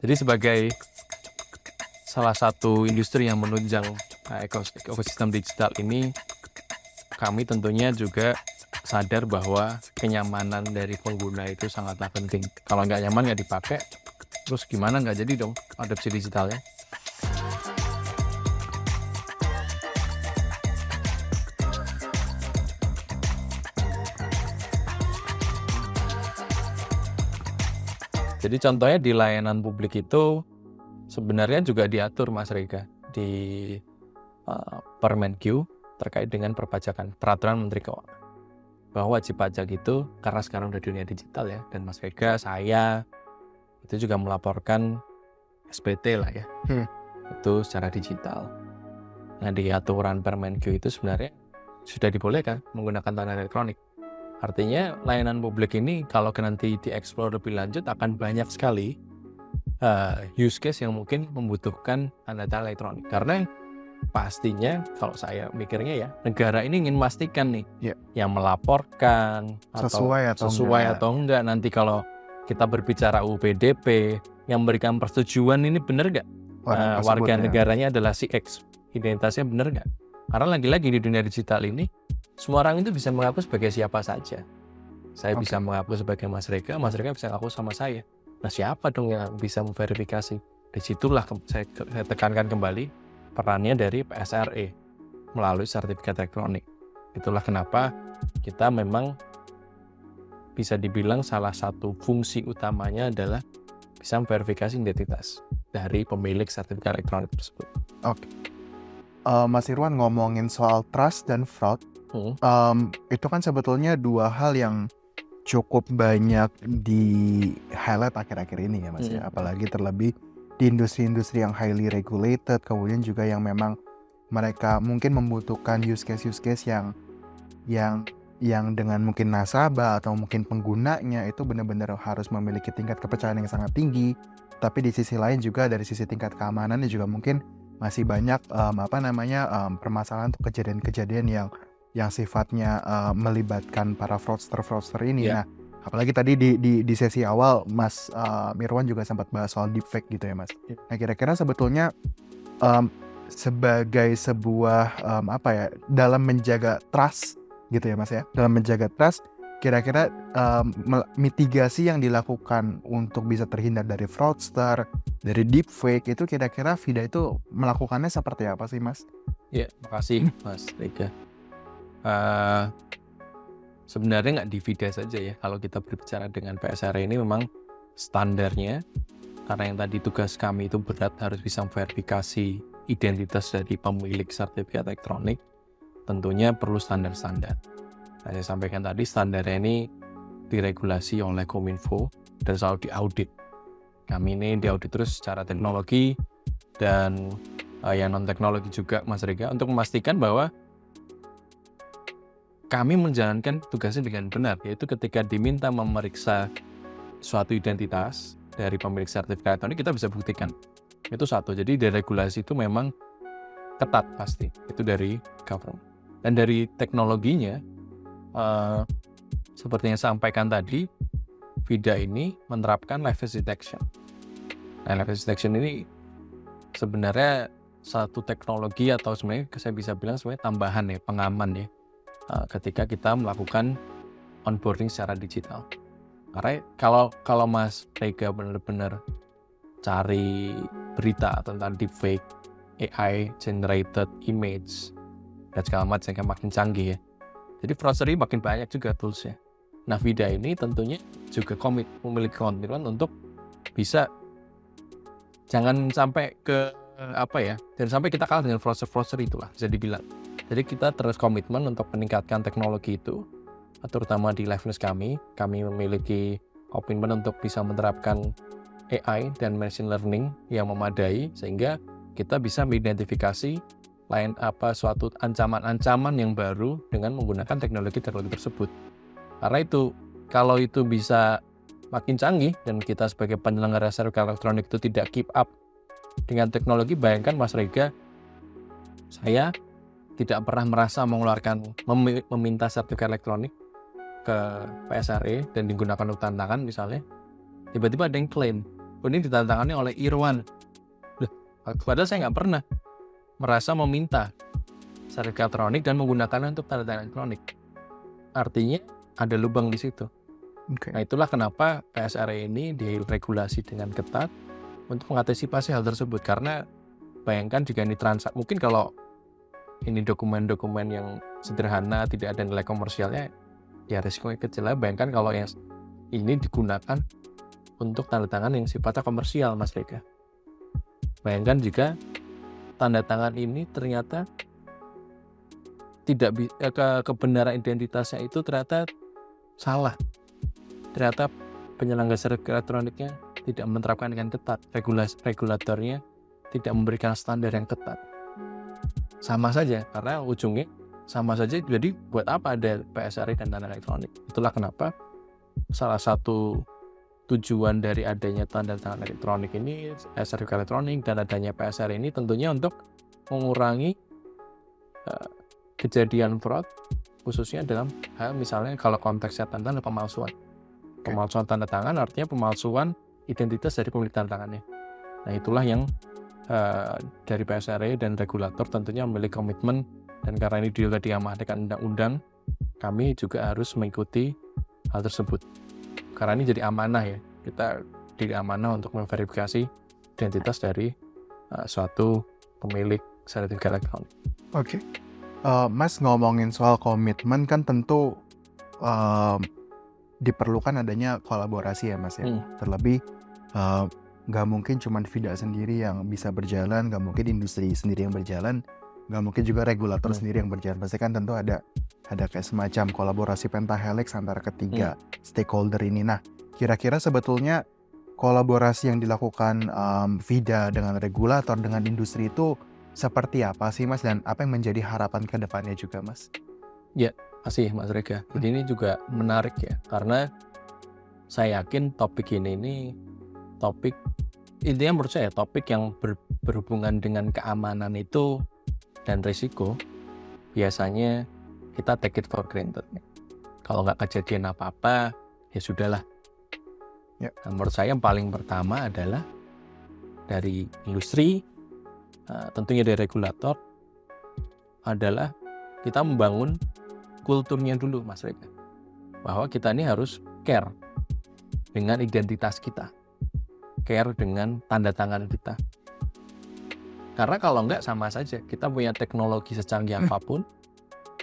Jadi sebagai salah satu industri yang menunjang ekosistem digital ini, kami tentunya juga sadar bahwa kenyamanan dari pengguna itu sangatlah penting. Kalau nggak nyaman nggak dipakai, terus gimana nggak jadi dong adopsi digitalnya. Jadi contohnya di layanan publik itu sebenarnya juga diatur Mas Rega di Permenq terkait dengan perpajakan, peraturan Menteri Keuangan. Bahwa wajib pajak itu karena sekarang udah dunia digital ya, dan Mas Rega, saya itu juga melaporkan SPT lah ya, itu secara digital. Nah di aturan Permenq itu sebenarnya sudah dibolehkan menggunakan tangan elektronik. Artinya layanan publik ini kalau nanti dieksplor lebih lanjut akan banyak sekali use case yang mungkin membutuhkan tanda tangan elektronik. Karena pastinya kalau saya mikirnya ya, negara ini ingin memastikan nih yang melaporkan sesuai atau enggak. Nanti kalau kita berbicara UPDP, yang memberikan persetujuan ini benar nggak warga negaranya adalah si X, identitasnya benar nggak? Karena lagi-lagi di dunia digital ini semua orang itu bisa mengaku sebagai siapa saja. Saya bisa mengaku sebagai Mas Rega bisa mengaku sama saya. Nah siapa dong yang bisa memverifikasi? Disitulah saya tekankan kembali perannya dari PSRE melalui sertifikat elektronik. Itulah kenapa kita memang bisa dibilang salah satu fungsi utamanya adalah bisa memverifikasi identitas dari pemilik sertifikat elektronik tersebut. Mas Irwan ngomongin soal trust dan fraud, itu kan sebetulnya dua hal yang cukup banyak di highlight akhir-akhir ini ya Mas ya, apalagi terlebih di industri-industri yang highly regulated, kemudian juga yang memang mereka mungkin membutuhkan use case yang dengan mungkin nasabah atau mungkin penggunanya itu benar-benar harus memiliki tingkat kepercayaan yang sangat tinggi. Tapi di sisi lain juga dari sisi tingkat keamanannya juga mungkin masih banyak permasalahan untuk kejadian-kejadian yang sifatnya melibatkan para fraudster ini. Nah, apalagi tadi di sesi awal Mas Mirwan juga sempat bahas soal deepfake gitu ya Mas. Nah, kira-kira sebetulnya sebagai sebuah dalam menjaga trust gitu ya Mas ya. Dalam menjaga trust, kira-kira mitigasi yang dilakukan untuk bisa terhindar dari fraudster, dari deepfake itu kira-kira Vida itu melakukannya seperti apa sih Mas? Ya, makasih Mas Rega. Sebenarnya nggak di Vida saja ya, kalau kita berbicara dengan PSR ini memang standarnya, karena yang tadi tugas kami itu berat, harus bisa memverifikasi identitas dari pemilik sertifikat elektronik, tentunya perlu standar-standar. Nah, saya sampaikan tadi standarnya ini diregulasi oleh Kominfo dan selalu diaudit. Kami ini diaudit terus secara teknologi dan yang non-teknologi juga Mas Rega, untuk memastikan bahwa kami menjalankan tugasnya dengan benar, yaitu ketika diminta memeriksa suatu identitas dari pemilik sertifikat elektronik, kita bisa buktikan. Itu satu, jadi dari regulasi itu memang ketat pasti, itu dari government. Dan dari teknologinya, seperti yang saya sampaikan tadi, Vida ini menerapkan live face detection. Nah, live face detection ini sebenarnya satu teknologi atau sebenarnya saya bisa bilang sebenarnya tambahan ya, pengaman ya, ketika kita melakukan onboarding secara digital. Karena kalau Mas Rega benar-benar cari berita tentang deepfake, AI generated image dan segala macam yang makin canggih ya. Jadi fraudster makin banyak juga toolsnya. Nah Vida ini tentunya juga memiliki komitmen untuk bisa jangan sampai jangan sampai kita kalah dengan fraudster itulah bisa dibilang. Jadi kita terus komitmen untuk meningkatkan teknologi itu, terutama di liveness kami memiliki komitmen untuk bisa menerapkan AI dan machine learning yang memadai sehingga kita bisa mengidentifikasi suatu ancaman-ancaman yang baru dengan menggunakan teknologi tersebut. Karena itu, kalau itu bisa makin canggih dan kita sebagai penyelenggara sertifikat elektronik itu tidak keep up dengan teknologi, bayangkan Mas Rega, saya tidak pernah merasa meminta sertifikat elektronik ke PSRE dan digunakan untuk tantangan misalnya, tiba-tiba ada yang klaim ini ditandatangani oleh Irwan. Loh, padahal saya nggak pernah merasa meminta sertifikat elektronik dan menggunakannya untuk tanda tangan elektronik. Artinya ada lubang di situ. Oke. Nah, itulah kenapa PSRE ini diregulasi dengan ketat untuk mengantisipasi hal tersebut. Karena bayangkan jika ini transaksi, mungkin kalau ini dokumen-dokumen yang sederhana, tidak ada nilai komersialnya, ya risikonya kecil. Bayangkan kalau yang ini digunakan untuk tanda tangan yang sifatnya komersial, Mas Rega. Bayangkan jika tanda tangan ini ternyata tidak kebenaran identitasnya itu ternyata salah. Ternyata penyelenggara sertifikat elektroniknya tidak menerapkan dengan ketat, regulatornya tidak memberikan standar yang ketat. Sama saja, karena ujungnya sama saja. Jadi buat apa ada PSRE dan tanda elektronik? Itulah kenapa salah satu tujuan dari adanya tanda tangan elektronik ini, sertifikat elektronik dan adanya PSRE ini tentunya untuk mengurangi kejadian fraud, khususnya dalam hal misalnya kalau konteksnya tanda tangan pemalsuan. Pemalsuan tanda tangan artinya pemalsuan identitas dari pemilik tanda tangannya. Nah, itulah yang dari PSRE dan regulator tentunya memiliki komitmen, dan karena ini juga diamanatkan undang-undang, kami juga harus mengikuti hal tersebut. Karena ini jadi amanah ya, kita jadi amanah untuk memverifikasi identitas dari suatu pemilik sertifikat elektronik. Oke. Mas, ngomongin soal komitmen kan tentu diperlukan adanya kolaborasi ya Mas ya. Terlebih nggak mungkin cuma VIDA sendiri yang bisa berjalan, nggak mungkin industri sendiri yang berjalan, nggak mungkin juga regulator sendiri yang berjalan. Pasti kan tentu ada kayak semacam kolaborasi pentahelix antara ketiga stakeholder ini. Nah, kira-kira sebetulnya kolaborasi yang dilakukan VIDA dengan regulator, dengan industri itu seperti apa sih Mas, dan apa yang menjadi harapan ke depannya juga Mas? Ya, masih Mas Rega. Jadi ini juga menarik ya, karena saya yakin topik ini topik, intinya menurut saya topik yang berhubungan dengan keamanan itu dan risiko, biasanya kita take it for granted. Kalau nggak kejadian apa-apa, ya sudahlah. Ya. Nah, menurut saya yang paling pertama adalah dari industri, tentunya dari regulator, adalah kita membangun kulturnya dulu Mas Rega, bahwa kita ini harus care dengan identitas kita, care dengan tanda tangan kita. Karena kalau enggak sama saja, kita punya teknologi secanggih apapun,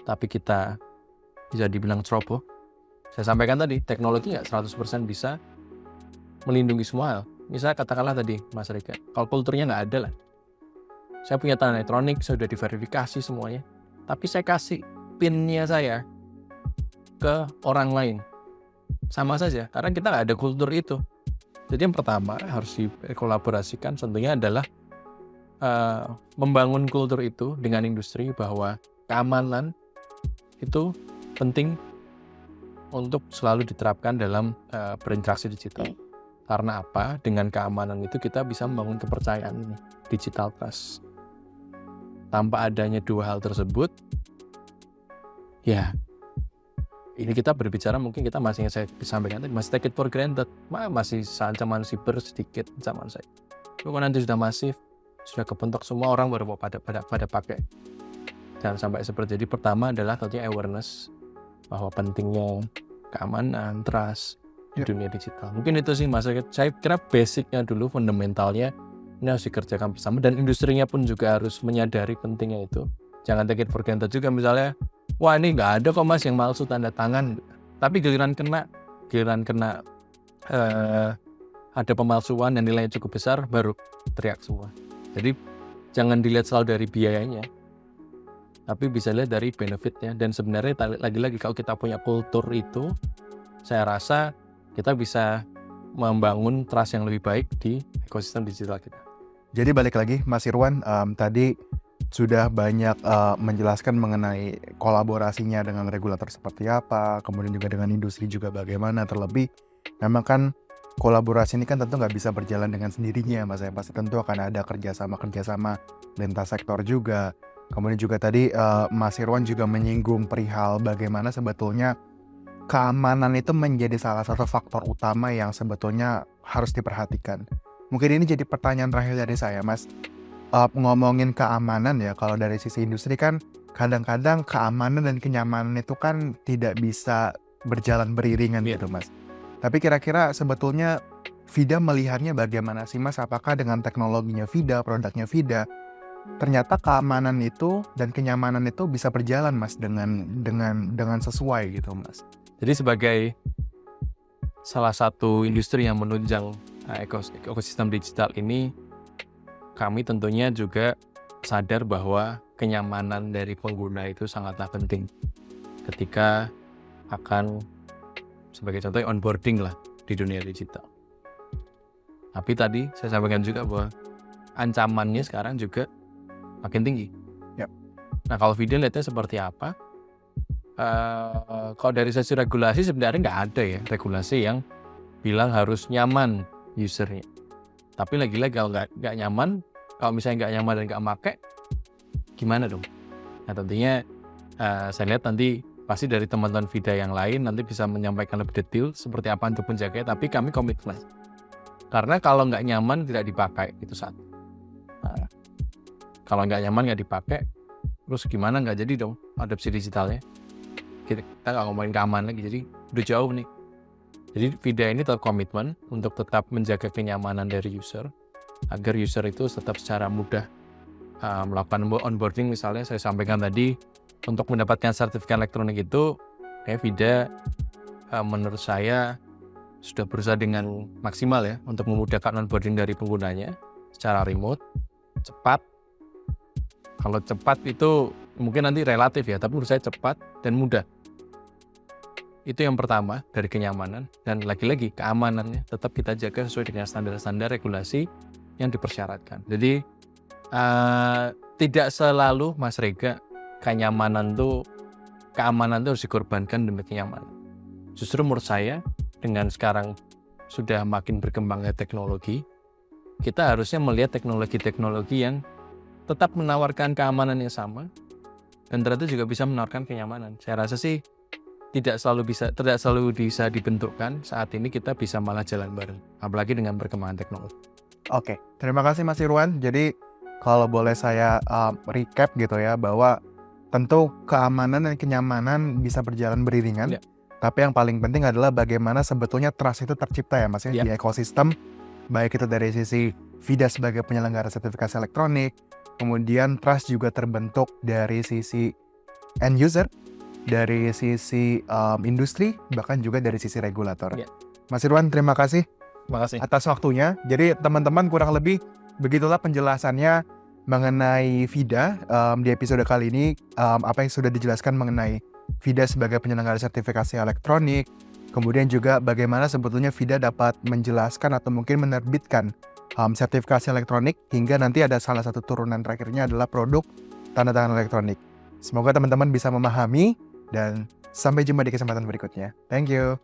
tapi kita bisa dibilang ceroboh. Saya sampaikan tadi, teknologi nggak 100% bisa melindungi semua hal. Misalnya katakanlah tadi Mas Rega, kalau kulturnya nggak ada lah. Saya punya tanda elektronik, saya sudah diverifikasi semuanya, tapi saya kasih PIN-nya saya ke orang lain. Sama saja, karena kita nggak ada kultur itu. Jadi yang pertama harus dikolaborasikan tentunya adalah membangun kultur itu dengan industri, bahwa keamanan itu penting untuk selalu diterapkan dalam berinteraksi digital. Karena apa? Dengan keamanan itu kita bisa membangun kepercayaan digital trust. Tanpa adanya dua hal tersebut, ya ini kita berbicara mungkin kita masih, yang saya sampaikan tadi, masih take it for granted, masih ancaman siber sedikit zaman saya. Kalau nanti sudah masif, sudah kebentuk semua orang baru pada pakai. Jangan sampai seperti. Jadi pertama adalah tentunya awareness bahwa pentingnya keamanan, trust di dunia digital. Mungkin itu sih Mas. Saya kira basicnya dulu, fundamentalnya ini harus dikerjakan bersama, dan industrinya pun juga harus menyadari pentingnya itu. Jangan take it for granted juga, misalnya wah ini nggak ada kok Mas yang palsu tanda tangan, tapi giliran kena ada pemalsuan yang nilainya cukup besar, baru teriak semua. Jadi jangan dilihat selalu dari biayanya, tapi bisa lihat dari benefitnya. Dan sebenarnya lagi-lagi kalau kita punya kultur itu, saya rasa kita bisa membangun trust yang lebih baik di ekosistem digital kita. Jadi balik lagi Mas Irwan, tadi sudah banyak menjelaskan mengenai kolaborasinya dengan regulator seperti apa, kemudian juga dengan industri juga bagaimana. Terlebih memang kan kolaborasi ini kan tentu nggak bisa berjalan dengan sendirinya Mas, ya pasti tentu akan ada kerjasama lintas sektor juga. Kemudian juga tadi Mas Irwan juga menyinggung perihal bagaimana sebetulnya keamanan itu menjadi salah satu faktor utama yang sebetulnya harus diperhatikan. Mungkin ini jadi pertanyaan terakhir dari saya, Mas. Ngomongin keamanan ya, kalau dari sisi industri kan kadang-kadang keamanan dan kenyamanan itu kan tidak bisa berjalan beriringan Iya. gitu, Mas. Tapi kira-kira sebetulnya VIDA melihatnya bagaimana sih, Mas? Apakah dengan teknologinya VIDA, produknya VIDA, ternyata keamanan itu dan kenyamanan itu bisa berjalan, Mas, dengan sesuai gitu, Mas? Jadi sebagai salah satu industri yang menunjang ekosistem digital ini, kami tentunya juga sadar bahwa kenyamanan dari pengguna itu sangatlah penting ketika akan, sebagai contoh, onboarding lah di dunia digital. Tapi tadi saya sampaikan juga bahwa ancamannya sekarang juga makin tinggi. Yap. Nah, kalau VIDA lihatnya seperti apa? Kalau dari sisi regulasi sebenarnya nggak ada ya regulasi yang bilang harus nyaman usernya. Tapi lagi-lagi kalau nggak nyaman, kalau misalnya nggak nyaman dan nggak pakai, gimana dong? Nah, tentunya saya lihat nanti pasti dari teman-teman VIDA yang lain nanti bisa menyampaikan lebih detail seperti apa untuk menjaganya. Tapi kami komitmen, karena kalau nggak nyaman tidak dipakai, itu satu. Nah, kalau nggak nyaman nggak dipakai, terus gimana, nggak jadi dong adopsi digitalnya. Kita nggak ngomongin keamanan lagi, jadi udah jauh nih. Jadi VIDA ini tetap komitmen untuk tetap menjaga kenyamanan dari user, agar user itu tetap secara mudah melakukan onboarding. Misalnya saya sampaikan tadi, untuk mendapatkan sertifikat elektronik itu, VIDA menurut saya sudah berusaha dengan maksimal ya untuk memudahkan onboarding dari penggunanya secara remote, cepat. Kalau cepat itu mungkin nanti relatif ya, tapi menurut saya cepat dan mudah. Itu yang pertama dari kenyamanan, dan lagi-lagi keamanannya tetap kita jaga sesuai dengan standar-standar regulasi yang dipersyaratkan. Jadi tidak selalu, Mas Rega, keamanan itu harus dikorbankan demi kenyamanan. Justru menurut saya dengan sekarang sudah makin berkembangnya teknologi, kita harusnya melihat teknologi-teknologi yang tetap menawarkan keamanan yang sama dan ternyata juga bisa menawarkan kenyamanan. Saya rasa sih tidak selalu bisa dibentukkan. Saat ini kita bisa malah jalan bareng, apalagi dengan perkembangan teknologi. Oke, terima kasih Mas Irwan. Jadi kalau boleh saya recap gitu ya, bahwa tentu keamanan dan kenyamanan bisa berjalan beriringan. Ya. Tapi yang paling penting adalah bagaimana sebetulnya trust itu tercipta ya Mas ya, di ekosistem. Baik itu dari sisi VIDA sebagai penyelenggara sertifikasi elektronik, kemudian trust juga terbentuk dari sisi end user, dari sisi industri, bahkan juga dari sisi regulator. Ya. Mas Irwan, terima kasih Terima kasih. atas waktunya. Jadi teman-teman, kurang lebih begitulah penjelasannya mengenai VIDA di episode kali ini. Apa yang sudah dijelaskan mengenai VIDA sebagai penyelenggara sertifikasi elektronik, kemudian juga bagaimana sebetulnya VIDA dapat menjelaskan atau mungkin menerbitkan sertifikasi elektronik, hingga nanti ada salah satu turunan terakhirnya adalah produk tanda tangan elektronik. Semoga teman-teman bisa memahami, dan sampai jumpa di kesempatan berikutnya. Thank you.